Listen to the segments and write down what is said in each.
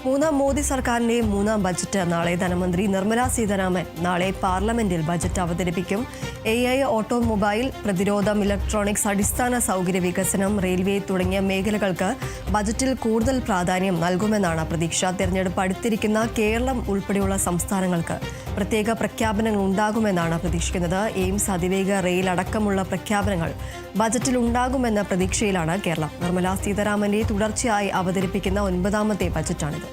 മൂന്നാം മോദി സർക്കാരിന്റെ മൂന്നാം ബജറ്റ് നാളെ ധനമന്ത്രി നിർമ്മല സീതാരാമൻ നാളെ പാർലമെന്റിൽ ബജറ്റ് അവതരിപ്പിക്കും. AI, ഓട്ടോമൊബൈൽ, പ്രതിരോധം, ഇലക്ട്രോണിക്സ്, അടിസ്ഥാന സൗകര്യ വികസനം, റെയിൽവേ തുടങ്ങിയ മേഖലകൾക്ക് ബജറ്റിൽ കൂടുതൽ പ്രാധാന്യം നൽകുമെന്നാണ് പ്രതീക്ഷ. തെരഞ്ഞെടുപ്പ് അടുത്തിരിക്കുന്ന കേരളം ഉൾപ്പെടെയുള്ള സംസ്ഥാനങ്ങൾക്ക് പ്രത്യേക പ്രഖ്യാപനങ്ങൾ ഉണ്ടാകുമെന്നാണ് പ്രതീക്ഷിക്കുന്നത്. എയിംസ്, അതിവേഗ റെയിൽ അടക്കമുള്ള പ്രഖ്യാപനങ്ങൾ ബജറ്റിൽ ഉണ്ടാകുമെന്ന പ്രതീക്ഷയിലാണ് കേരളം. നിർമ്മല സീതാരാമന്റെ തുടർച്ചയായി അവതരിപ്പിക്കുന്ന 9ാമത്തെ ബജറ്റാണിത്.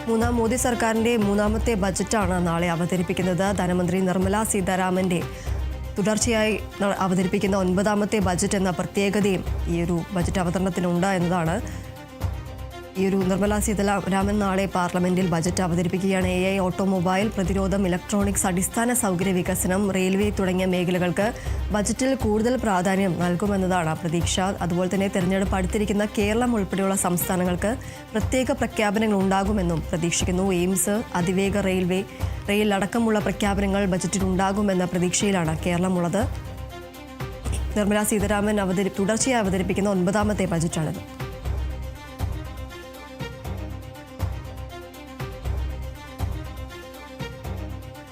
മൂന്നാം മോദി സർക്കാരിന്റെ മൂന്നാമത്തെ ബജറ്റാണ് നാളെ അവതരിപ്പിക്കുന്നത്. ധനമന്ത്രി നിർമ്മല സീതാരാമന്റെ തുടർച്ചയായി അവതരിപ്പിക്കുന്ന 9ാമത്തെ ബജറ്റ് എന്ന പ്രത്യേകതയും ഈ ഒരു ബജറ്റ് അവതരണത്തിനുണ്ട് എന്നതാണ്. നിർമ്മല സീതാരാമൻ നാളെ പാർലമെന്റിൽ ബജറ്റ് അവതരിപ്പിക്കുകയാണ്. AI, ഓട്ടോമൊബൈൽ, പ്രതിരോധം, ഇലക്ട്രോണിക്സ്, അടിസ്ഥാന സൗകര്യ വികസനം, റെയിൽവേ തുടങ്ങിയ മേഖലകൾക്ക് ബജറ്റിൽ കൂടുതൽ പ്രാധാന്യം നൽകുമെന്നതാണ് പ്രതീക്ഷ. അതുപോലെ തന്നെ തെരഞ്ഞെടുപ്പ് അടുത്തിരിക്കുന്ന കേരളം ഉൾപ്പെടെയുള്ള സംസ്ഥാനങ്ങൾക്ക് പ്രത്യേക പ്രഖ്യാപനങ്ങൾ ഉണ്ടാകുമെന്നും പ്രതീക്ഷിക്കുന്നു. എയിംസ്, അതിവേഗ റെയിൽ അടക്കമുള്ള പ്രഖ്യാപനങ്ങൾ ബജറ്റിൽ ഉണ്ടാകുമെന്ന പ്രതീക്ഷയിലാണ് കേരളമുള്ളത്. നിർമ്മല സീതാരാമൻ തുടർച്ചയായി അവതരിപ്പിക്കുന്ന 9ാമത്തെ ബജറ്റാണിത്.